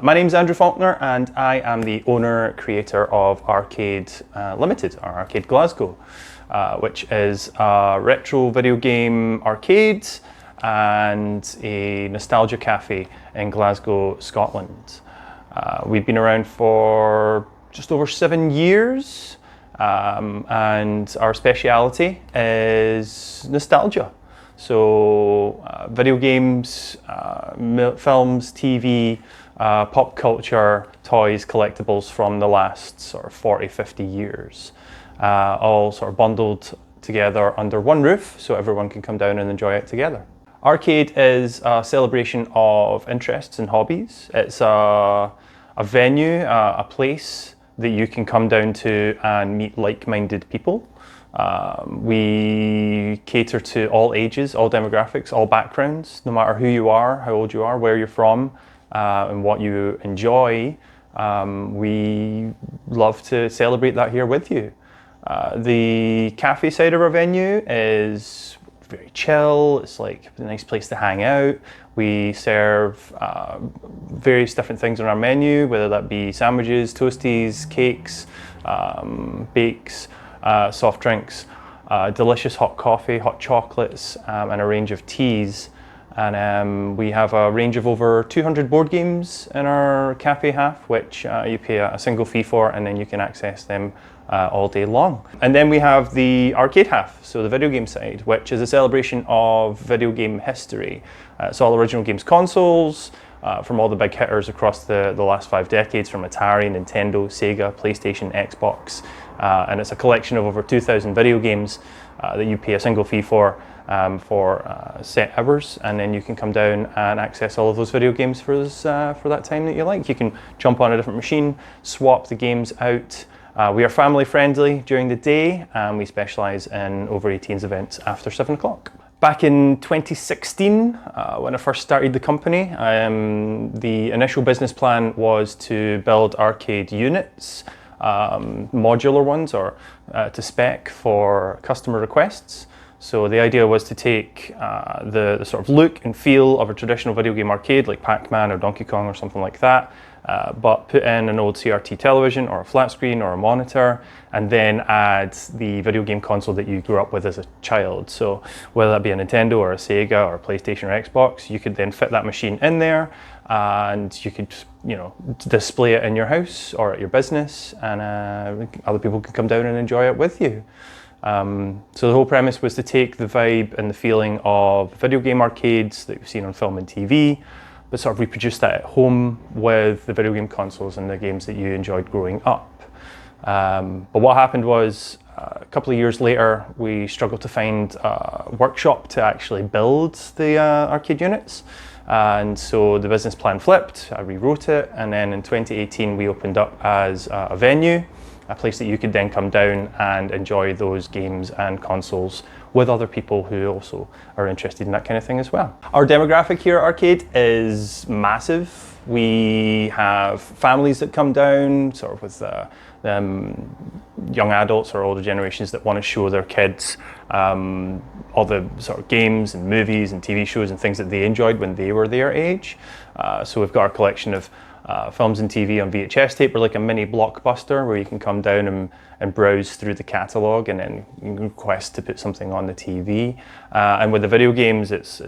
My name's Andrew Faulkner and I am the owner creator of R-CADE Limited, or R-CADE Glasgow, which is a retro video game arcade and a nostalgia cafe in Glasgow, Scotland. We've been around for just over 7 years, and our speciality is nostalgia. So video games, films, TV, pop culture, toys, collectibles from the last sort of 40-50 years, all sort of bundled together under one roof so everyone can come down and enjoy it together. R-CADE is a celebration of interests and hobbies. It's a venue, a place that you can come down to and meet like-minded people. We cater to all ages, all demographics, all backgrounds, no matter who you are, how old you are, where you're from, and what you enjoy. We love to celebrate that here with you. The cafe side of our venue is very chill. It's like a nice place to hang out. We serve various different things on our menu, whether that be sandwiches, toasties, cakes, bakes, soft drinks, delicious hot coffee, hot chocolates, and a range of teas. And we have a range of over 200 board games in our cafe half, which you pay a single fee for, and then you can access them all day long. And then we have the arcade half, so the video game side, which is a celebration of video game history. It's all original games consoles from all the big hitters across the last 5 decades, from Atari, Nintendo, Sega, PlayStation, Xbox. And it's a collection of over 2,000 video games that you pay a single fee for set hours, and then you can come down and access all of those video games for that time that you like. You can jump on a different machine, swap the games out. We are family friendly during the day, and we specialise in over 18s events after 7 o'clock. Back in 2016, when I first started the company, the initial business plan was to build arcade units, modular ones, or to spec for customer requests. So the idea was to take the sort of look and feel of a traditional video game arcade like Pac-Man or Donkey Kong or something like that, but put in an old CRT television or a flat screen or a monitor, and then add the video game console that you grew up with as a child. So whether that be a Nintendo or a Sega or a PlayStation or Xbox, you could then fit that machine in there, and you could, display it in your house or at your business, and other people could come down and enjoy it with you. So the whole premise was to take the vibe and the feeling of video game arcades that you've seen on film and TV, but sort of reproduce that at home with the video game consoles and the games that you enjoyed growing up. But what happened was, a couple of years later, we struggled to find a workshop to actually build the arcade units. And so the business plan flipped, I rewrote it, and then in 2018 we opened up as a venue, a place that you could then come down and enjoy those games and consoles with other people who also are interested in that kind of thing as well. Our demographic here at R-CADE is massive. We have families that come down, sort of with young adults or older generations that want to show their kids all the sort of games and movies and TV shows and things that they enjoyed when they were their age. So we've got our collection of films and TV on VHS tape. We're like a mini Blockbuster where you can come down and browse through the catalogue and then request to put something on the TV. And with the video games, it's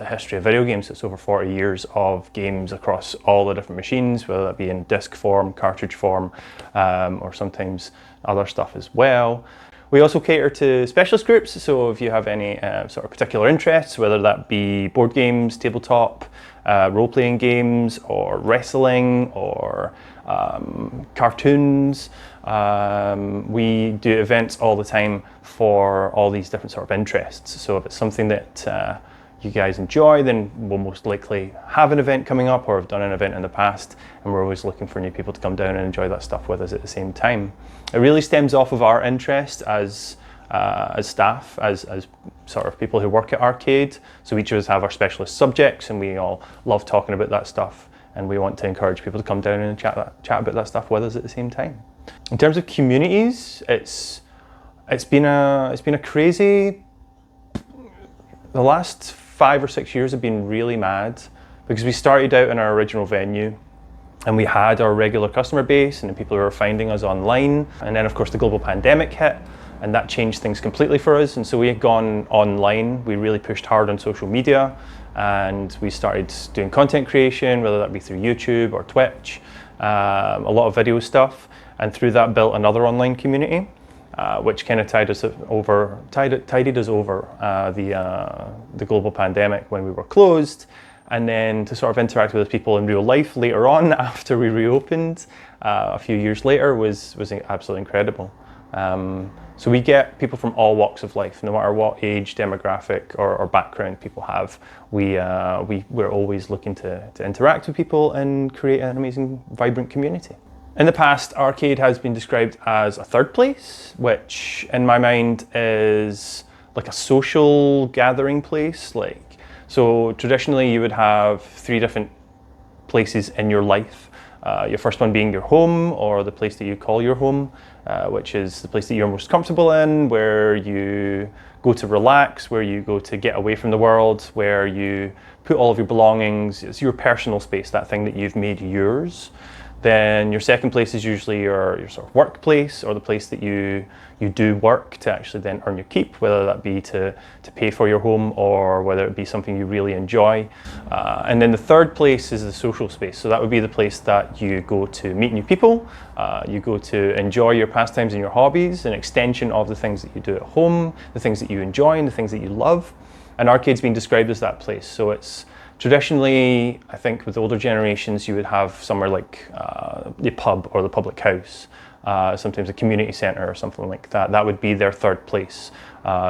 a history of video games. It's over 40 years of games across all the different machines, whether that be in disc form, cartridge form, or sometimes other stuff as well. We also cater to specialist groups, so if you have any sort of particular interests, whether that be board games, tabletop, role-playing games, or wrestling, or cartoons, we do events all the time for all these different sort of interests. So if it's something that you guys enjoy, then we'll most likely have an event coming up, or have done an event in the past, and we're always looking for new people to come down and enjoy that stuff with us at the same time. It really stems off of our interest as staff, as sort of people who work at R-CADE. So each of us have our specialist subjects, and we all love talking about that stuff, and we want to encourage people to come down and chat about that stuff with us at the same time. In terms of communities, it's been a crazy. The last 5 or 6 years have been really mad, because we started out in our original venue And we had our regular customer base and the people who were finding us online. And then of course the global pandemic hit, and that changed things completely for us. And so we had gone online. We really pushed hard on social media, and we started doing content creation, whether that be through YouTube or Twitch, a lot of video stuff. And through that built another online community, which kind of tidied us over the global pandemic when we were closed. And then to sort of interact with people in real life later on after we reopened a few years later was absolutely incredible. So we get people from all walks of life, no matter what age, demographic or background people have. We're always looking to interact with people and create an amazing, vibrant community. In the past, R-CADE has been described as a third place, which in my mind is like a social gathering place. So traditionally you would have 3 different places in your life. Your first one being your home, or the place that you call your home, which is the place that you're most comfortable in, where you go to relax, where you go to get away from the world, where you put all of your belongings. It's your personal space, that thing that you've made yours. Then your second place is usually your sort of workplace, or the place that you do work to actually then earn your keep, whether that be to pay for your home or whether it be something you really enjoy. And then the third place is the social space. So that would be the place that you go to meet new people, you go to enjoy your pastimes and your hobbies, an extension of the things that you do at home, the things that you enjoy and the things that you love. And R-CADE's been described as that place. So it's traditionally, I think with older generations, you would have somewhere like the pub or the public house, sometimes a community centre or something like that. That would be their third place.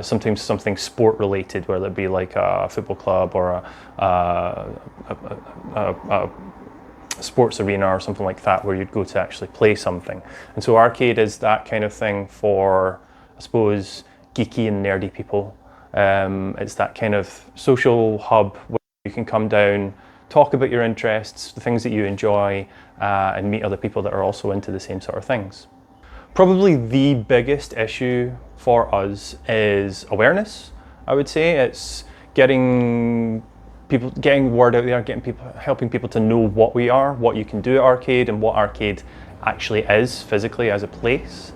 Sometimes something sport related, whether it be like a football club or a sports arena or something like that, where you'd go to actually play something. And so R-CADE is that kind of thing for, I suppose, geeky and nerdy people. It's that kind of social hub where you can come down, talk about your interests, the things that you enjoy, and meet other people that are also into the same sort of things. Probably the biggest issue for us is awareness, I would say. It's getting word out there, helping people to know what we are, what you can do at R-CADE, and what R-CADE actually is physically as a place.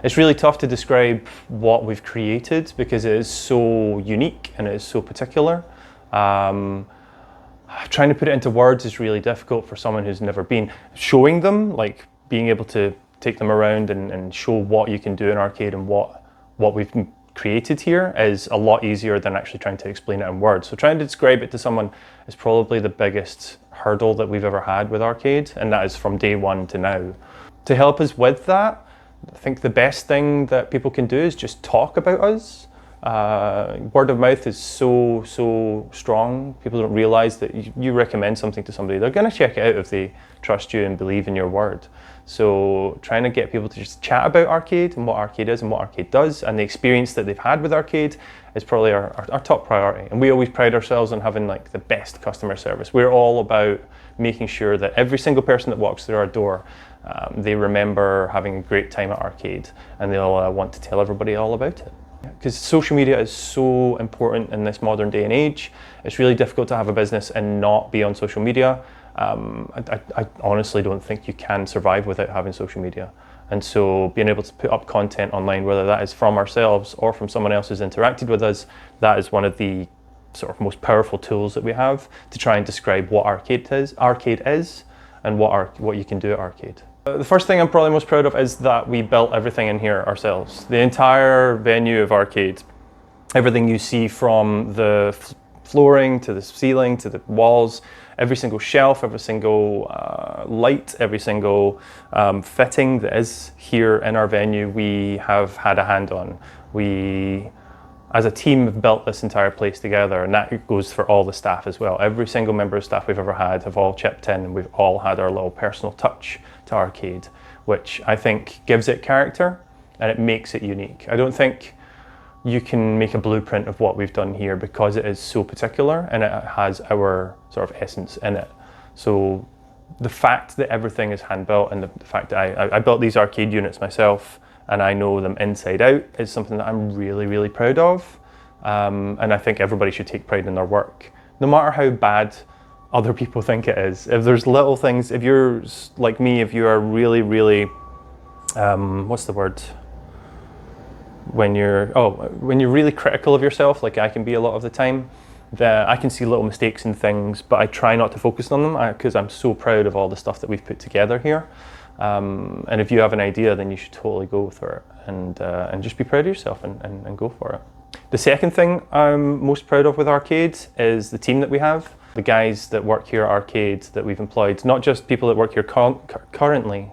It's really tough to describe what we've created because it is so unique and it is so particular. Trying to put it into words is really difficult for someone who's never been. Showing them, like being able to take them around and show what you can do in R-CADE and what we've created here is a lot easier than actually trying to explain it in words. So trying to describe it to someone is probably the biggest hurdle that we've ever had with R-CADE, and that is from day one to now. To help us with that, I think the best thing that people can do is just talk about us. Word of mouth is so strong. People don't realize that you recommend something to somebody, they're going to check it out if they trust you and believe in your word. So trying to get people to just chat about R-CADE and what R-CADE is and what R-CADE does and the experience that they've had with R-CADE is probably our top priority. And we always pride ourselves on having like the best customer service. We're all about making sure that every single person that walks through our door, they remember having a great time at R-CADE, and they'll want to tell everybody all about it. Because social media is so important in this modern day and age. It's really difficult to have a business and not be on social media. I honestly don't think you can survive without having social media. And so being able to put up content online, whether that is from ourselves or from someone else who's interacted with us, that is one of the sort of most powerful tools that we have to try and describe what R-CADE is and what you can do at R-CADE. The first thing I'm probably most proud of is that we built everything in here ourselves. The entire venue of R-CADE, everything you see from the flooring to the ceiling to the walls, every single shelf, every single light, every single fitting that is here in our venue, we have had a hand on. We, as a team, have built this entire place together, and that goes for all the staff as well. Every single member of staff we've ever had have all chipped in, and we've all had our little personal touch to R-CADE, which I think gives it character and it makes it unique. I don't think you can make a blueprint of what we've done here because it is so particular and it has our sort of essence in it. So the fact that everything is hand built and the fact that I built these R-CADE units myself and I know them inside out is something that I'm really, really proud of. And I think everybody should take pride in their work. No matter how bad other people think it is. If there's little things, if you're like me, if you are really, really, what's the word? When you're really critical of yourself, like I can be a lot of the time, that I can see little mistakes in things, but I try not to focus on them because I'm so proud of all the stuff that we've put together here. And if you have an idea, then you should totally go for it and just be proud of yourself and go for it. The second thing I'm most proud of with R-CADE is the team that we have. The guys that work here at R-CADE that we've employed, not just people that work here currently,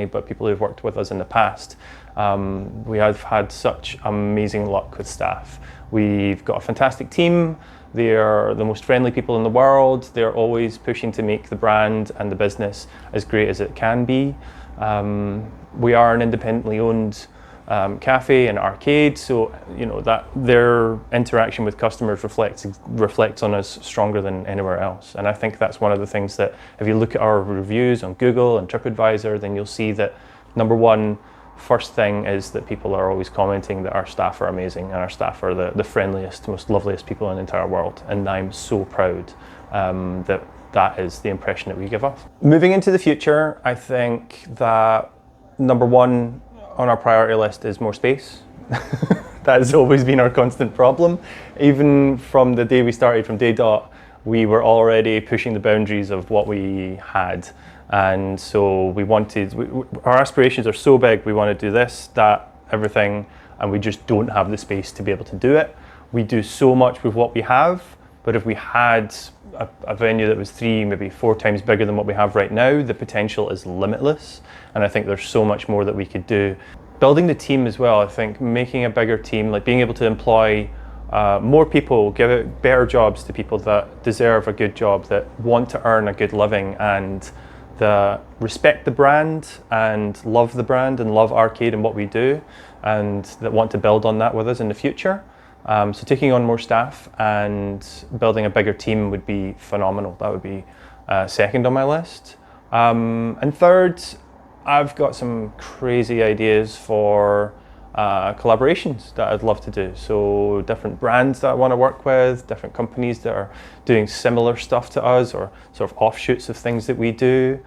but people who've worked with us in the past. We have had such amazing luck with staff. We've got a fantastic team. They are the most friendly people in the world. They're always pushing to make the brand and the business as great as it can be. We are an independently owned cafe and R-CADE, so you know that their interaction with customers reflects on us stronger than anywhere else. And I think that's one of the things that, if you look at our reviews on Google and TripAdvisor, then you'll see that number one, first thing is that people are always commenting that our staff are amazing and our staff are the friendliest, most loveliest people in the entire world. And I'm so proud that is the impression that we give off. Moving into the future, I think that number one on our priority list is more space. That has always been our constant problem. Even from the day we started, from day dot, we were already pushing the boundaries of what we had. And so our aspirations are so big, we want to do this, that, everything, and we just don't have the space to be able to do it. We do so much with what we have, but if we had a venue that was 3, maybe 4 times bigger than what we have right now, the potential is limitless. And I think there's so much more that we could do. Building the team as well, I think making a bigger team, like being able to employ more people, give out better jobs to people that deserve a good job, that want to earn a good living, and that respect the brand and love the brand and love R-CADE and what we do, and that want to build on that with us in the future. So taking on more staff and building a bigger team would be phenomenal. That would be second on my list. And third, I've got some crazy ideas for collaborations that I'd love to do. So different brands that I want to work with, different companies that are doing similar stuff to us or sort of offshoots of things that we do.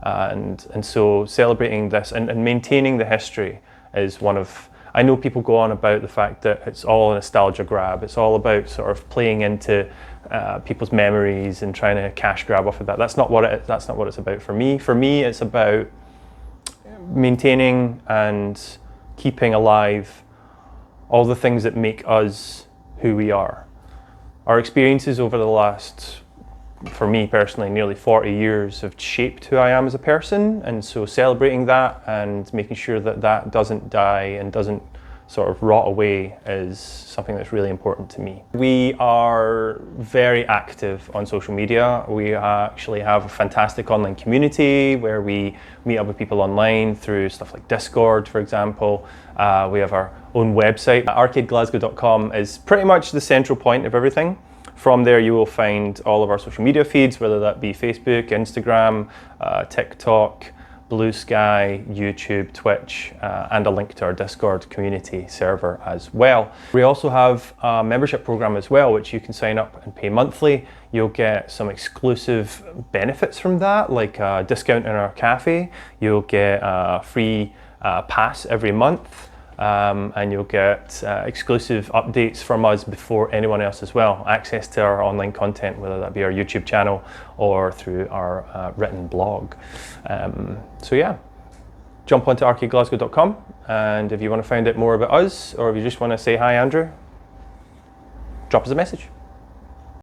And so celebrating this and maintaining the history is one of, I know people go on about the fact that it's all a nostalgia grab. It's all about sort of playing into people's memories and trying to cash grab off of that. That's not what it's about for me. For me, it's about maintaining and keeping alive all the things that make us who we are. Our experiences over the last, for me personally, nearly 40 years have shaped who I am as a person, and so celebrating that and making sure that that doesn't die and doesn't sort of rot away is something that's really important to me. We are very active on social media. We actually have a fantastic online community where we meet up with people online through stuff like Discord, for example. We have our own website. arcadeglasgow.com is pretty much the central point of everything. From there you will find all of our social media feeds, whether that be Facebook, Instagram, TikTok, Blue Sky, YouTube, Twitch, and a link to our Discord community server as well. We also have a membership program as well, which you can sign up and pay monthly. You'll get some exclusive benefits from that, like a discount in our cafe. You'll get a free pass every month. And you'll get exclusive updates from us before anyone else as well. Access to our online content, whether that be our YouTube channel or through our written blog. So yeah, jump onto arcadeglasgow.com, and if you want to find out more about us, or if you just want to say hi Andrew, drop us a message.